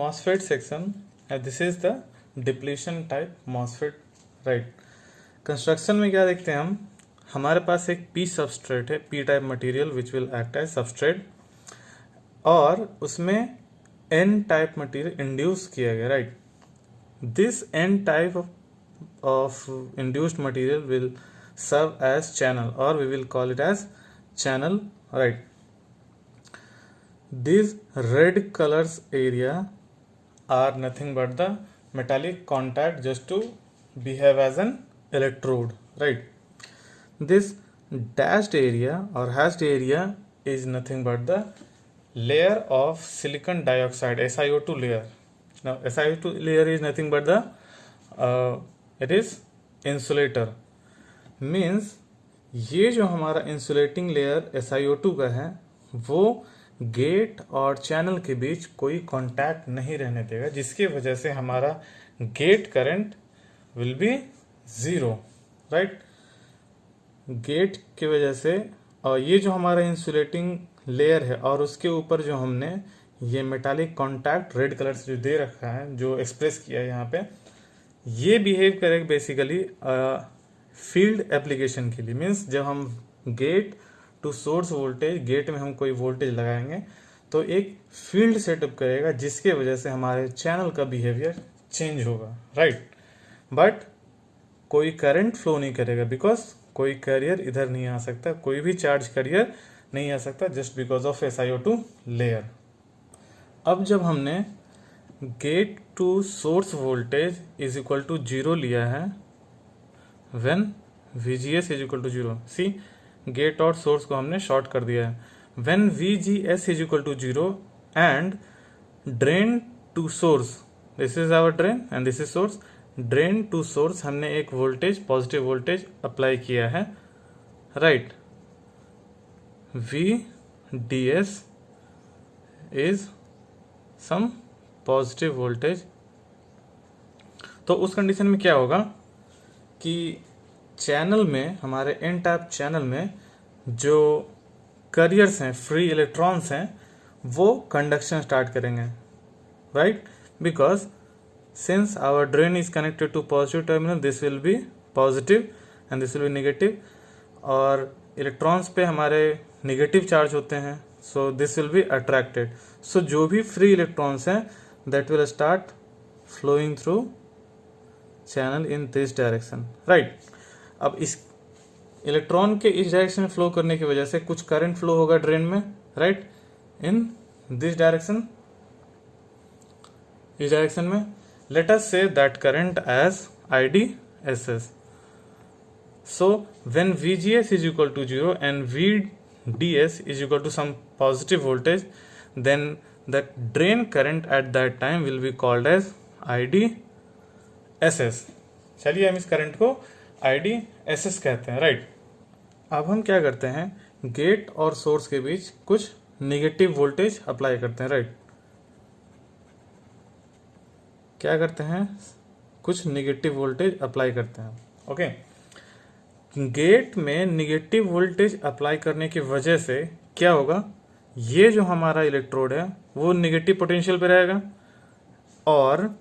MOSFET section, this is the depletion type MOSFET, right? Construction में क्या देखते हैं हम, हमारे पास एक पी सबस्ट्रेट है, P type material which will act as substrate, और उसमें एन टाइप मटेरियल इंड्यूस किया गया, right? This N type of induced material will serve as channel, और we will call it as channel, right? These red colors area are nothing but the metallic contact just to behave as an electrode, right? This dashed area or hashed area is nothing but the layer of silicon dioxide, SiO2 layer. Now SiO2 layer is nothing but the it is insulator, means ये जो हमारा insulating layer SiO2 का है वो gate और channel के बीच कोई contact नहीं रहने देगा, जिसकी वजह से हमारा gate current will be zero, right? Gate की वजह से, और ये जो हमारा इंसुलेटिंग लेयर है और उसके ऊपर जो हमने ये मेटालिक कांटेक्ट रेड कलर से जो दे रखा है, जो एक्सप्रेस किया है यहाँ पे, ये बिहेव करेगा बेसिकली फील्ड एप्लीकेशन के लिए। मीन्स जब हम gate to source voltage, gate में हम कोई वोल्टेज लगाएंगे तो एक फील्ड सेटअप करेगा, जिसके वजह से हमारे चैनल का बिहेवियर चेंज होगा, राइट? बट कोई करंट फ्लो नहीं करेगा, बिकॉज कोई कैरियर इधर नहीं आ सकता, कोई भी चार्ज कैरियर नहीं आ सकता, just because of SiO2 layer. अब जब हमने gate to source voltage is equal to 0 लिया है, when VGS is equal to 0, see gate और सोर्स को हमने शॉर्ट कर दिया है, when VGS is equal to 0 and drain to source, this is our drain and this is source, drain to source हमने एक वोल्टेज, पॉजिटिव वोल्टेज अप्लाई किया है, right? VDS is some positive voltage. तो उस condition में क्या होगा कि चैनल में, हमारे एन टाइप चैनल में जो कैरियर्स हैं, फ्री इलेक्ट्रॉन्स हैं, वो कंडक्शन स्टार्ट करेंगे, right? Because since our drain is connected to positive terminal, this will be positive and this will be negative, और इलेक्ट्रॉन्स पे हमारे नेगेटिव चार्ज होते हैं, so this will be attracted. So जो भी फ्री इलेक्ट्रॉन्स हैं that will start flowing through channel in this direction, right? अब इस इलेक्ट्रॉन के इस डायरेक्शन में फ्लो करने की वजह से कुछ करंट फ्लो होगा ड्रेन में, राइट? इन दिस डायरेक्शन, इस डायरेक्शन में। Let us say that current as IDSS। So when VGS is equal to 0 and VDS is equal to some positive voltage, then the drain current at that time will be called as IDSS। चलिए हम इस current को IDSS कहते हैं, right? अब हम क्या करते हैं, गेट और सोर्स के बीच कुछ नेगेटिव वोल्टेज अप्लाई करते हैं, राइट? क्या करते हैं, कुछ नेगेटिव वोल्टेज अप्लाई करते हैं, ओके? गेट में नेगेटिव वोल्टेज अप्लाई करने की वजह से क्या होगा, ये जो हमारा इलेक्ट्रोड है वो नेगेटिव पोटेंशियल पे रहेगा, और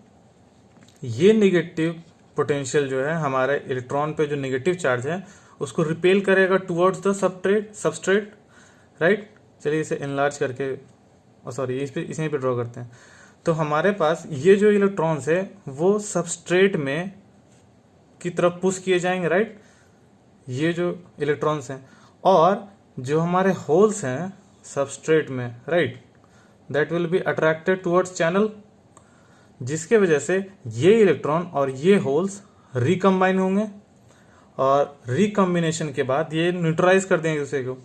ये नेगेटिव पोटेंशियल जो है हमारे इलेक्ट्रॉन पे जो नेगेटिव चार्ज है उसको रिपेल करेगा टुवर्ड्स द सबस्ट्रेट, राइट? चलिए इसे इनलार्ज करके, सॉरी इसे पे ड्रॉ करते हैं। तो हमारे पास ये जो इलेक्ट्रॉन्स है वो सबस्ट्रेट में की तरफ पुश किए जाएंगे, राइट? ये जो इलेक्ट्रॉन्स हैं, और जो हमारे होल्स हैं सबस्ट्रेट में, right, that will be attracted towards channel, जिसके वजह से ये इलेक्ट्रॉन और ये होल्स रिकम्बाइन होंगे, और रिकम्बिनेशन के बाद ये न्यूट्रलाइज कर देंगे दूसरे को,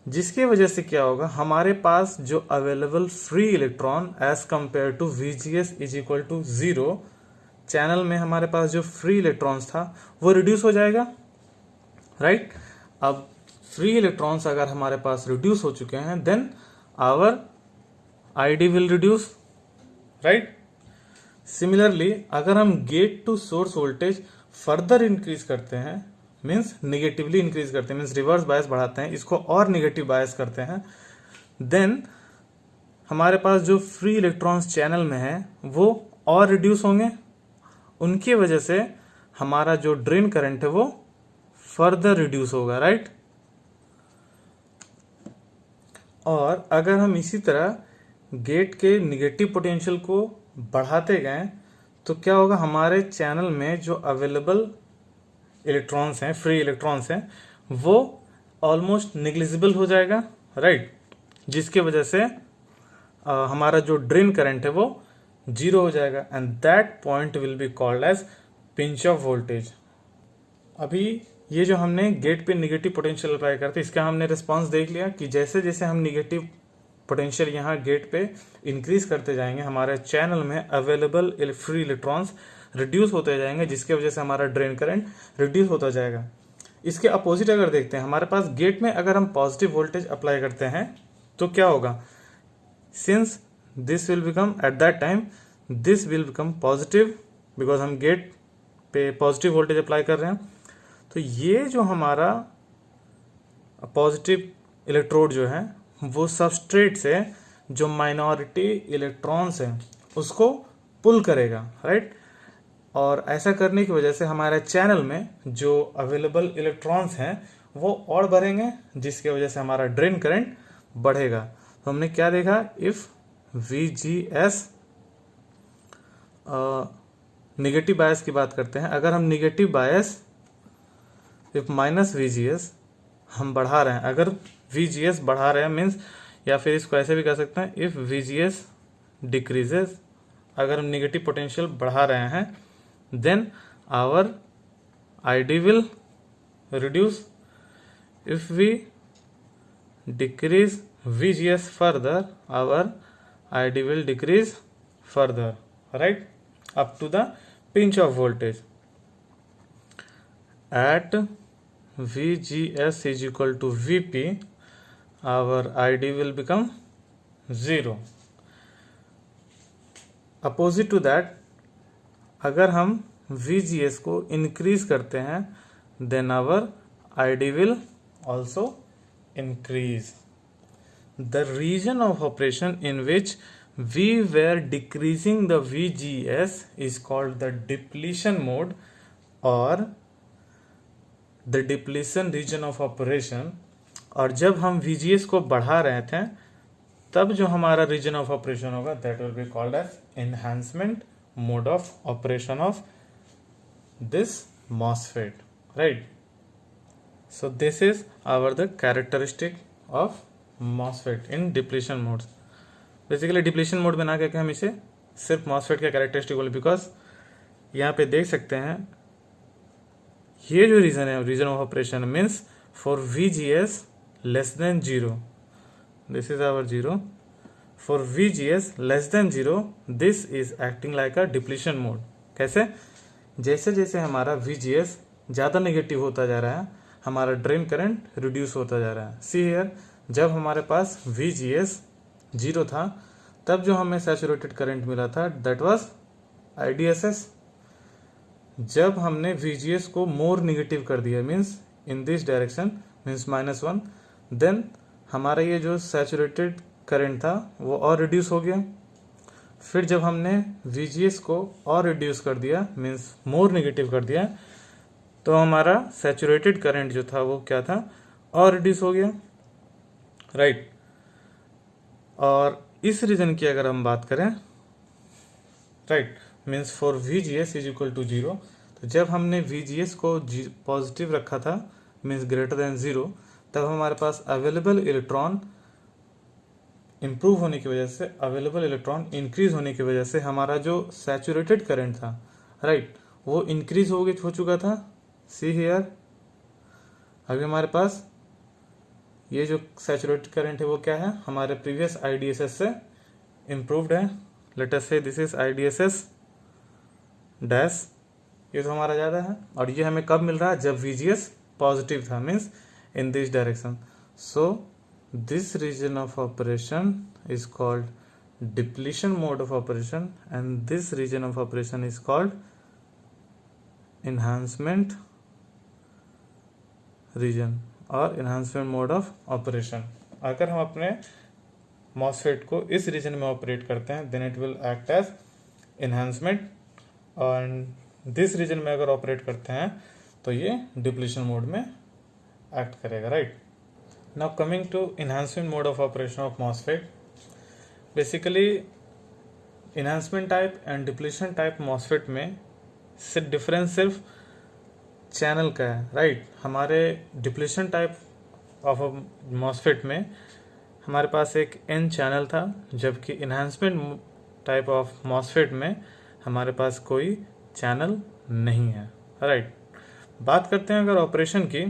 जिसके वजह से क्या होगा, हमारे पास जो available free electron as compare to VGS is equal to 0, channel में हमारे पास जो फ्री इलेक्ट्रॉन्स था वो रिड्यूस हो जाएगा, राइट? अब फ्री इलेक्ट्रॉन्स अगर हमारे पास रिड्यूस हो चुके हैं, then our ID will reduce, right? Similarly अगर हम gate to source voltage further increase करते हैं, मीन्स निगेटिवली इंक्रीज करते हैं, मीन्स रिवर्स बायस बढ़ाते हैं, इसको और निगेटिव बायस करते हैं, देन हमारे पास जो फ्री इलेक्ट्रॉन्स चैनल में है वो और रिड्यूस होंगे, उनकी वजह से हमारा जो ड्रेन करंट है वो फर्दर रिड्यूस होगा, राइट। और अगर हम इसी तरह गेट के निगेटिव पोटेंशियल को बढ़ाते गए तो क्या होगा, हमारे चैनल में जो अवेलेबल इलेक्ट्रॉन्स हैं, फ्री इलेक्ट्रॉन्स हैं, वो ऑलमोस्ट निग्लिजिबल हो जाएगा, राइट। जिसकी वजह से हमारा जो ड्रेन करंट है वो जीरो हो जाएगा and that point will be called as pinch off voltage. अभी ये जो हमने गेट पे निगेटिव पोटेंशियल अप्लाई करते इसका हमने रिस्पांस देख लिया कि जैसे जैसे हम निगेटिव पोटेंशियल यहाँ गेट पे इंक्रीज करते जाएंगे हमारे चैनल में अवेलेबल फ्री इलेक्ट्रॉन्स रिड्यूस होते जाएंगे, जिसकी वजह से हमारा ड्रेन करंट रिड्यूस होता जाएगा। इसके अपोजिट अगर देखते हैं, हमारे पास गेट में अगर हम पॉजिटिव वोल्टेज अप्लाई करते हैं तो क्या होगा, since this will become at that time this will become positive because हम गेट पे पॉजिटिव वोल्टेज अप्लाई कर रहे हैं। तो ये जो हमारा पॉजिटिव इलेक्ट्रोड जो है वो सबस्ट्रेट से जो माइनॉरिटी इलेक्ट्रॉन्स हैं उसको पुल करेगा, राइट। और ऐसा करने की वजह से हमारे चैनल में जो अवेलेबल इलेक्ट्रॉन्स हैं वो और बढ़ेंगे, जिसकी वजह से हमारा ड्रेन करंट बढ़ेगा। तो हमने क्या देखा, इफ VGS निगेटिव बायस की बात करते हैं, अगर हम negative bias if minus VGS हम बढ़ा रहे हैं, अगर VGS बढ़ा रहे हैं मीन्स, या फिर इसको ऐसे भी कह सकते हैं, इफ VGS डिक्रीजेस, अगर हम निगेटिव पोटेंशियल बढ़ा रहे हैं then our ID will reduce. If we decrease VGS further, our ID will decrease further, right, up to the pinch of voltage. At VGS is equal to VP, our ID will become 0. Opposite to that, अगर हम VGS को increase करते हैं then our ID will also increase. The region of operation in which we were decreasing the VGS is called the depletion mode or the depletion region of operation. और जब हम VGS को बढ़ा रहे थे तब जो हमारा region of operation होगा that will be called as enhancement mode of operation of this MOSFET, right. So this is our the characteristic of MOSFET in depletion modes. Basically depletion mode बना करके हम इसे सिर्फ MOSFET का characteristic बोले, because यहाँ पे देख सकते हैं ये जो रीजन है, region of operation means for VGS less than 0, this is our 0, for VGS less than 0 this is acting like a depletion mode. कैसे, जैसे जैसे हमारा VGS ज़्यादा नेगेटिव होता जा रहा है हमारा ड्रेन करंट रिड्यूस होता जा रहा है। सी हियर, जब हमारे पास VGS 0 था तब जो हमें सैचुरेटेड करंट मिला था दैट वाज IDSS। जब हमने VGS को मोर निगेटिव कर दिया means in this direction means -1, then हमारा ये जो सैचुरेटेड करंट था वो और रिड्यूस हो गया। फिर जब हमने VGS को और रिड्यूस कर दिया मीन्स मोर निगेटिव कर दिया तो हमारा सैचुरेटेड करंट जो था वो क्या था, और रिड्यूस हो गया, राइट। और इस रीजन की अगर हम बात करें, right, means for VGS is equal to 0, तो जब हमने VGS को पॉजिटिव रखा था मीन्स ग्रेटर देन 0, तब हमारे पास अवेलेबल इलेक्ट्रॉन इम्प्रूव होने की वजह से, अवेलेबल इलेक्ट्रॉन इंक्रीज होने की वजह से हमारा जो सैचुरेटेड करंट था, राइट, वो इंक्रीज हो चुका था। सी हियर, अभी हमारे पास ये जो सैचुरेटेड करंट है वो क्या है, हमारे प्रीवियस IDSS से इम्प्रूव्ड है। Late us say this is IDSS dash, ये तो हमारा ज़्यादा है, और ये हमें कब मिल रहा है, जब VGS पॉजिटिव था means in this direction. So this region of operation is called depletion mode of operation and this region of operation is called enhancement region और enhancement mode of operation। अगर हम अपने मॉसफेट को इस reason में operate करते हैं then it will act as enhancement, और दिस रीजन में अगर ऑपरेट करते हैं तो ये डिप्लीशन मोड में एक्ट करेगा, right. Now coming to enhancement mode of operation of MOSFET, basically enhancement type and depletion type MOSFET में से डिफरेंस सिर्फ चैनल का है, राइट। हमारे डिप्लीशन टाइप ऑफ मॉसफेट में हमारे पास एक एन चैनल था, जबकि इन्हांसमेंट टाइप ऑफ मॉसफेट में हमारे पास कोई चैनल नहीं है, राइट। बात करते हैं अगर ऑपरेशन की,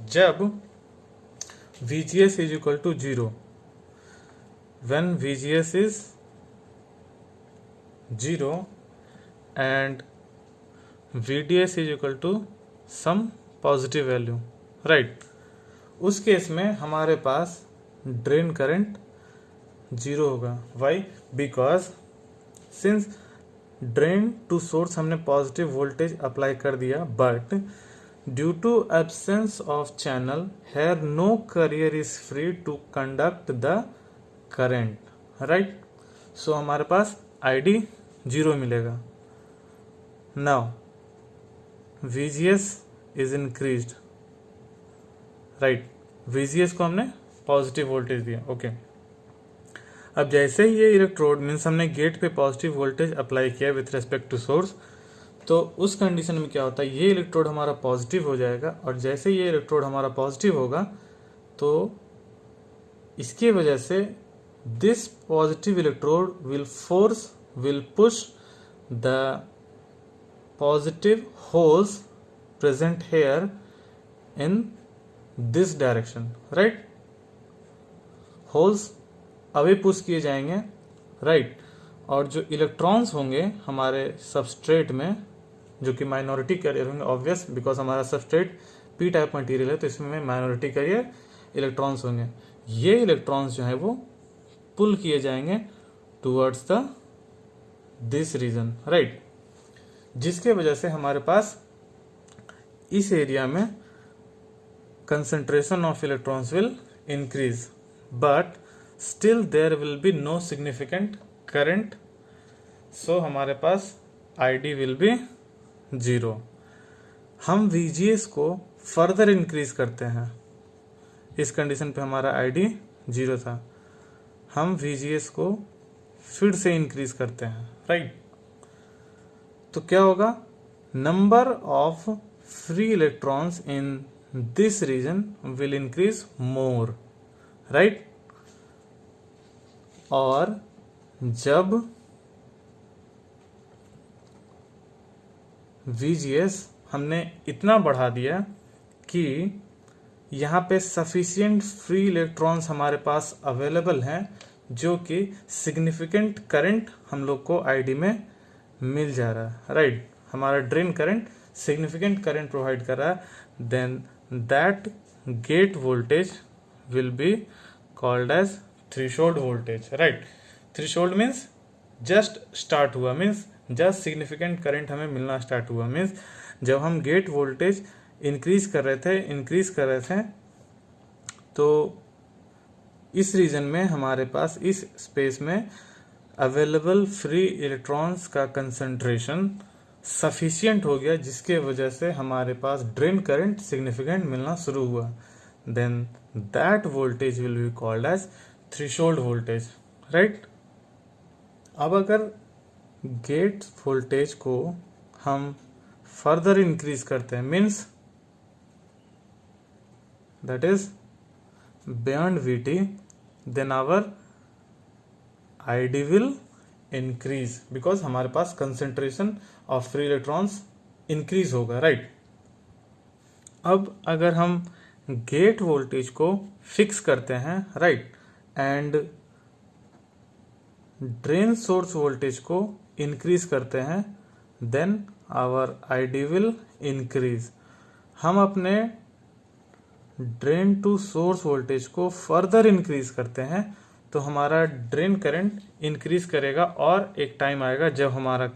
जब VGS is equal to 0, when VGS is 0 and VDS is equal to some positive value, right. उस केस में हमारे पास ड्रेन करंट 0 होगा। Why? Because since drain to source हमने पॉजिटिव वोल्टेज अप्लाई कर दिया, but due to absence of channel here no carrier is free to conduct the current, right. So हमारे पास ID 0 मिलेगा। Now VGS is increased, right. VGS को हमने positive voltage दिया, okay. अब जैसे ही ये इलेक्ट्रोड मीन्स हमने गेट पे पॉजिटिव वोल्टेज अप्लाई किया विथ रेस्पेक्ट टू सोर्स, तो उस कंडीशन में क्या होता है, ये इलेक्ट्रोड हमारा पॉजिटिव हो जाएगा, और जैसे ये इलेक्ट्रोड हमारा पॉजिटिव होगा तो इसकी वजह से this positive electrode will push the positive holes present here in this direction, right. Holes away push किए जाएंगे, राइट। और जो इलेक्ट्रॉन्स होंगे हमारे सबस्ट्रेट में, जो कि माइनॉरिटी कैरियर होंगे, ऑब्वियस, बिकॉज हमारा सबस्ट्रेट पी टाइप मटेरियल है, तो इसमें माइनॉरिटी कैरियर इलेक्ट्रॉन्स होंगे। ये इलेक्ट्रॉन्स जो है वो पुल किए जाएंगे towards the this region, right. जिसके वजह से हमारे पास इस एरिया में concentration of electrons will increase, but still there will be no significant current, so हमारे पास ID will be 0। हम VGS को फर्दर इंक्रीज करते हैं, इस कंडीशन पे हमारा ID 0 था, हम VGS को फिर से इंक्रीज करते हैं, राइट। तो क्या होगा, number of free electrons in this region will increase more, right। और जब VGS हमने इतना बढ़ा दिया कि यहाँ पे सफिशिएंट फ्री इलेक्ट्रॉन्स हमारे पास अवेलेबल हैं, जो कि सिग्निफिकेंट करंट हम लोग को ID में मिल जा रहा है, राइट। हमारा drain current significant current provide कर रहा है, then that gate voltage will be called as threshold voltage, right। threshold means just start हुआ, means just significant current हमें मिलना स्टार्ट हुआ, means जब हम गेट वोल्टेज इंक्रीज कर रहे थे तो इस रीजन में हमारे पास इस स्पेस में अवेलेबल फ्री इलेक्ट्रॉन्स का कंसंट्रेशन सफिशिएंट हो गया, जिसके वजह से हमारे पास ड्रेन करंट सिग्निफिकेंट मिलना शुरू हुआ, then that voltage will be called as threshold voltage, right. अब अगर गेट वोल्टेज को हम फर्दर इंक्रीज करते हैं, means that is beyond VT, then our ID will increase, because हमारे पास concentration of free electrons increase होगा, राइट। अब अगर हम गेट वोल्टेज को फिक्स करते हैं, right, and drain source voltage को इंक्रीज करते हैं, then our ID will increase. हम अपने ड्रेन टू सोर्स वोल्टेज को फर्दर इंक्रीज करते हैं तो हमारा ड्रेन करंट इंक्रीज करेगा, और एक टाइम आएगा जब हमारा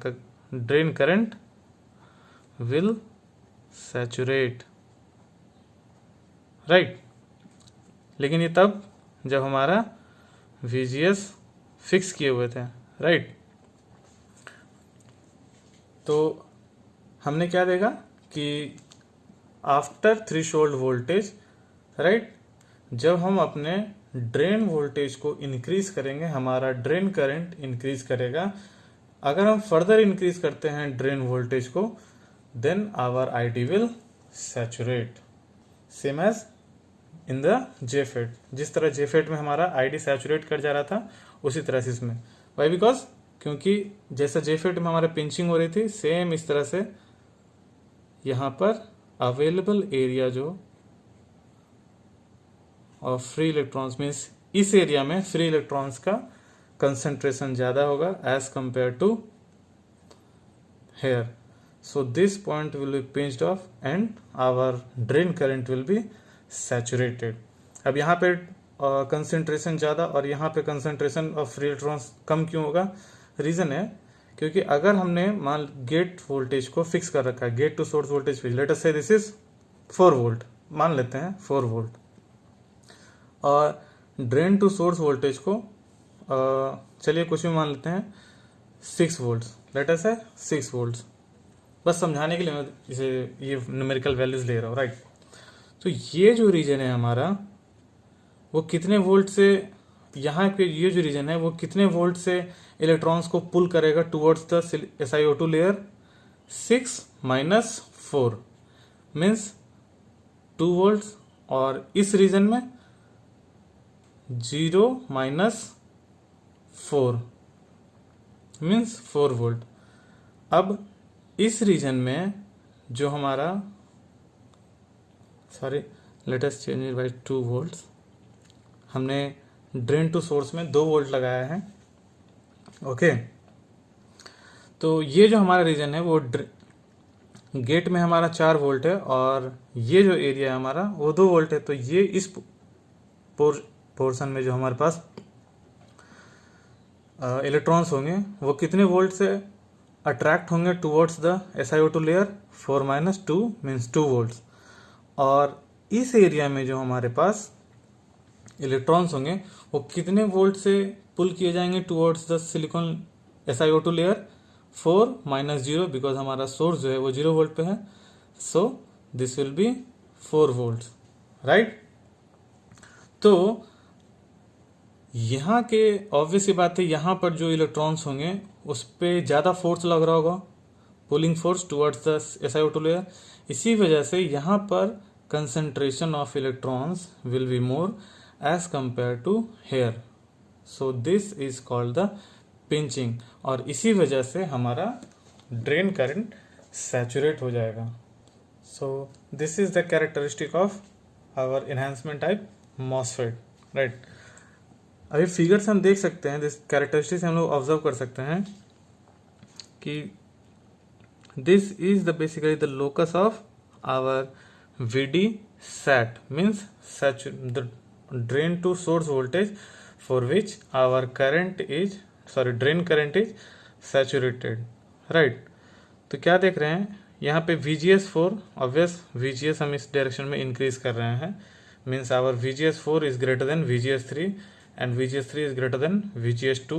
drain current will saturate, right. लेकिन ये तब जब हमारा VGS फिक्स किए हुए थे, राइट। तो हमने क्या देखा कि आफ्टर थ्रेशोल्ड वोल्टेज, राइट, जब हम अपने ड्रेन वोल्टेज को इंक्रीज करेंगे हमारा ड्रेन करंट इंक्रीज करेगा। अगर हम फर्दर इंक्रीज करते हैं ड्रेन वोल्टेज को, then our ID will saturate, same as in the JFET. जिस तरह जेफेट में हमारा आईडी सैचुरेट कर जा रहा था, उसी तरह से इसमें। वाई? बिकॉज क्योंकि जैसा जेफेट में हमारे पिंचिंग हो रही थी, सेम इस तरह से यहां पर अवेलेबल एरिया जो और फ्री इलेक्ट्रॉन्स मीन्स इस एरिया में फ्री इलेक्ट्रॉन्स का कंसंट्रेशन ज्यादा होगा as compare to here. So this point will be pinched off and our drain current will be saturated. अब यहाँ पे कंसंट्रेशन ज्यादा और यहाँ पे कंसंट्रेशन ऑफ फ्री इलेक्ट्रॉन्स कम क्यों होगा? रीजन है क्योंकि अगर हमने मान गेट वोल्टेज को फिक्स कर रखा है, gate to source voltage fix, let us say this is 4 volt, मान लेते हैं 4 वोल्ट, और ड्रेन टू सोर्स वोल्टेज को चलिए कुछ भी मान लेते हैं 6 वोल्ट, लेट अस से 6 वोल्ट, बस समझाने के लिए मैं इसे ये न्यूमेरिकल वैल्यूज ले रहा हूँ, राइट। तो ये जो रीजन है हमारा वो कितने वोल्ट से, यहाँ पे ये जो रीजन है वो कितने वोल्ट से इलेक्ट्रॉन्स को पुल करेगा towards the SiO2 layer? 6 minus 4 means 2 volt, और इस रीजन में 0 माइनस 4 मीन्स 4 वोल्ट। अब इस रीजन में जो हमारा, sorry let us change it by 2 volt, हमने ड्रेन टू सोर्स में 2 वोल्ट लगाया है, ओके। तो ये जो हमारा रीजन है वो गेट में हमारा 4 वोल्ट है और ये जो एरिया है हमारा वो 2 वोल्ट है। तो ये इस पोर्शन में जो हमारे पास इलेक्ट्रॉन्स होंगे वो कितने वोल्ट से अट्रैक्ट होंगे towards the SiO2 layer? 4 minus 2 means 2 volt. और इस एरिया में जो हमारे पास इलेक्ट्रॉन्स होंगे वो कितने वोल्ट से पुल किए जाएंगे towards the silicon SiO2 layer? 4 minus 0, because हमारा सोर्स जो है वो 0 वोल्ट पे है, सो this will B 4 volt, right. तो यहाँ के ऑब्वियस बात है, यहाँ पर जो इलेक्ट्रॉन्स होंगे उस पर ज्यादा फोर्स लग रहा होगा, pulling force towards the SiO2 layer. इसी वजह से यहाँ पर concentration of electrons will be more as compare to here, so this is called the pinching, और इसी वजह से हमारा ड्रेन करंट सैचुरेट हो जाएगा। So this is the characteristic of our enhancement type MOSFET, right. अभी फिगर से हम देख सकते हैं, दिस कैरेक्टरिस्टिक्स हम लोग ऑब्जर्व कर सकते हैं कि this is the basically the locus of our VD SAT means the drain to source voltage for which our current is, sorry drain current is saturated, right. तो क्या देख रहे हैं यहाँ पे VGS4, ऑब्वियस VGS हम इस डायरेक्शन में इंक्रीज कर रहे हैं, means our VGS4 is greater than VGS3 and VGS3 is greater than VGS2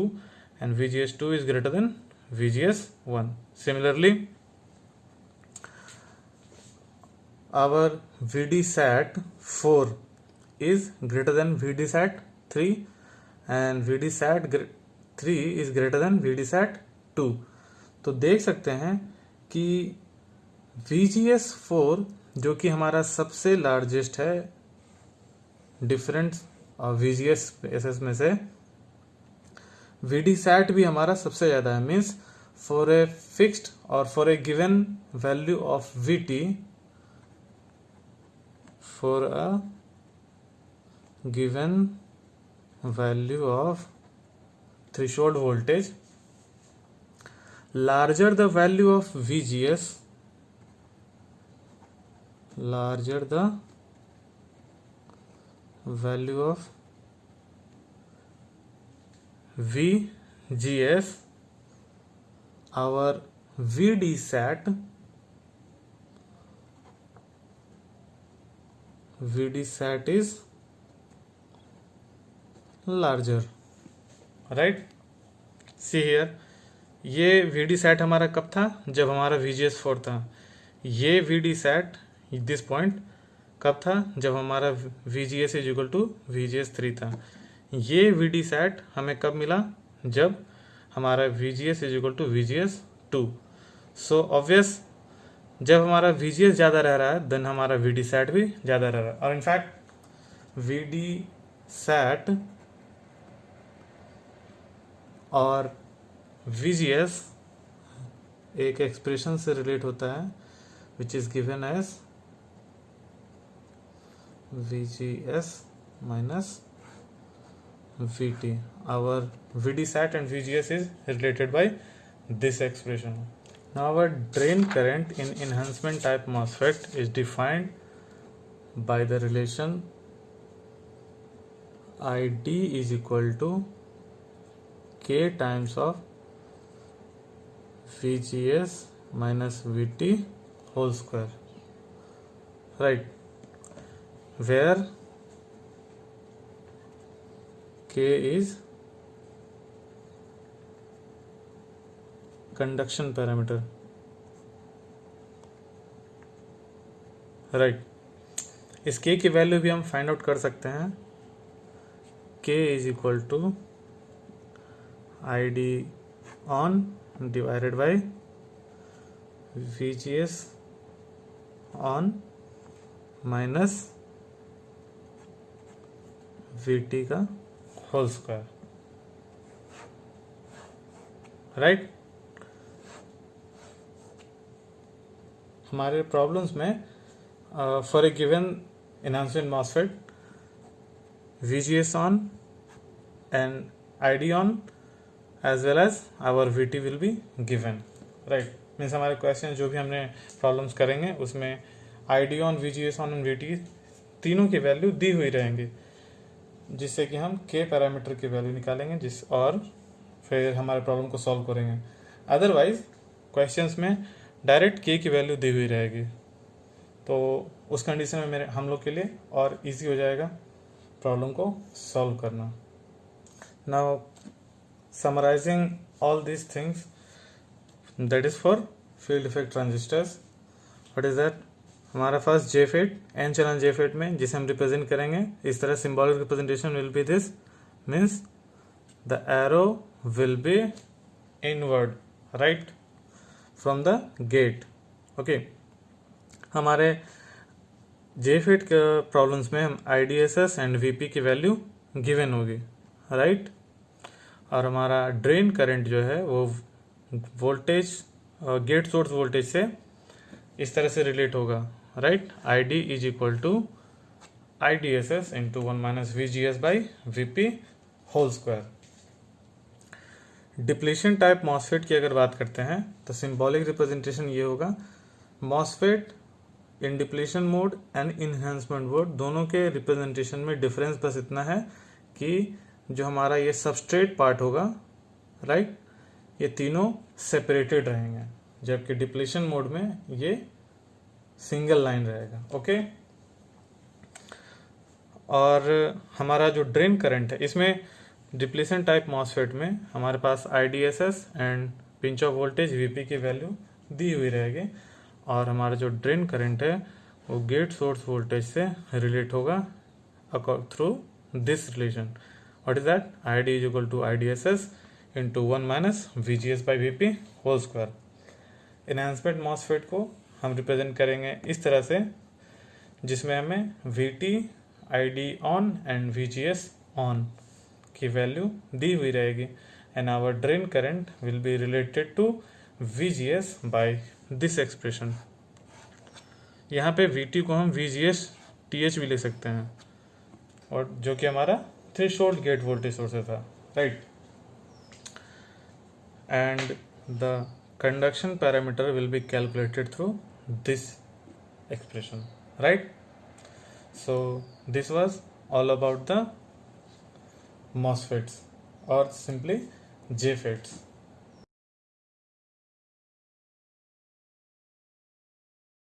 and VGS2 is greater than VGS1. Similarly, our VDSAT 4 is greater than VDSAT 3 and VDSAT 3 is greater than VDSAT 2. तो देख सकते हैं कि VGS4 जो कि हमारा सबसे largest है डिफरेंस VGS में से, VDSAT भी हमारा सबसे ज्यादा है, मीन्स फॉर ए फिक्स्ड और for a given value of VT, for a given value of threshold voltage, larger the value of VGS, larger the value of VGS, our VDSAT is larger, right. See here, ये VD set हमारा कब था, जब हमारा VGS4 था। ये VD set this point कब था, जब हमारा VGS is equal to VGS3 था। ये वीडी सेट हमें कब मिला, जब हमारा VGS is equal to VGS2। So obvious, जब हमारा VGS ज़्यादा रह रहा है देन हमारा VD सेट भी ज़्यादा रह रहा है। और इनफैक्ट VD सेट और VGS एक एक्सप्रेशन से रिलेट होता है which is given as VGS minus VT. Our VD sat and VGS is related by this expression. Now our drain current in enhancement type MOSFET is defined by the relation ID is equal to K times of VGS minus VT whole square, right, where K is conduction parameter, right. इस K की value भी हम find out कर सकते हैं। K is equal to ID on divided by VGS on minus VT का whole square, right. हमारे problems में for a given enhancement MOSFET VGS on and ID on as well as our VT will be given, right. Means हमारे question जो भी हमने problems करेंगे उसमें ID on, VGS on and VT तीनों की वैल्यू दी हुई रहेंगी, जिससे कि हम K पैरामीटर की वैल्यू निकालेंगे और फिर हमारे प्रॉब्लम को सॉल्व करेंगे। अदरवाइज क्वेश्चंस में डायरेक्ट K की वैल्यू दी हुई रहेगी, तो उस कंडीशन में हम लोग के लिए और इजी हो जाएगा प्रॉब्लम को सॉल्व करना। Now summarising all this things, that is for field effect transistors. What is that, हमारा first JFET N channel JFET में जिसे हम रिप्रेजेंट करेंगे इस तरह, symbolic representation will be this, means the arrow will be inward right from the gate, okay. हमारे JFET के problems में हम IDSS एंड VP की वैल्यू गिवन होगी, राइट। और हमारा ड्रेन करंट जो है वो वोल्टेज गेट सोर्स वोल्टेज से इस तरह से रिलेट होगा, right. ID is equal to IDSS into 1 minus VGS by VP whole square. Depletion type MOSFET की अगर बात करते हैं तो सिंबॉलिक रिप्रेजेंटेशन ये होगा, MOSFET in depletion mode and enhancement mode दोनों के रिप्रेजेंटेशन में डिफरेंस बस इतना है कि जो हमारा ये सबस्ट्रेट पार्ट होगा, राइट, ये तीनों सेपरेटेड रहेंगे, जबकि डिप्लीशन मोड में ये सिंगल लाइन रहेगा, ओके। और हमारा जो ड्रेन करंट है इसमें डिप्लीशन टाइप मॉसफेट में हमारे पास IDSS and pinch off voltage VP की वैल्यू दी हुई रहेगी, और हमारा जो ड्रेन करंट है वो गेट सोर्स वोल्टेज से रिलेट होगा through this relation. What is that, ID is equal to IDSS into 1 minus VGS by VP whole square. Enhancement MOSFET को हम रिप्रेजेंट करेंगे इस तरह से, जिसमें हमें VT, ID on and VGS on की वैल्यू दी हुई रहेगी, and our drain current will be related to VGS by this expression. यहाँ पे VT को हम VGS TH भी ले सकते हैं, और जो कि हमारा थ्रेशोल्ड गेट वोल्टेज सोर्स था, right. And the conduction parameter will be calculated through this expression, right. So this was all about the MOSFETs or simply JFETs.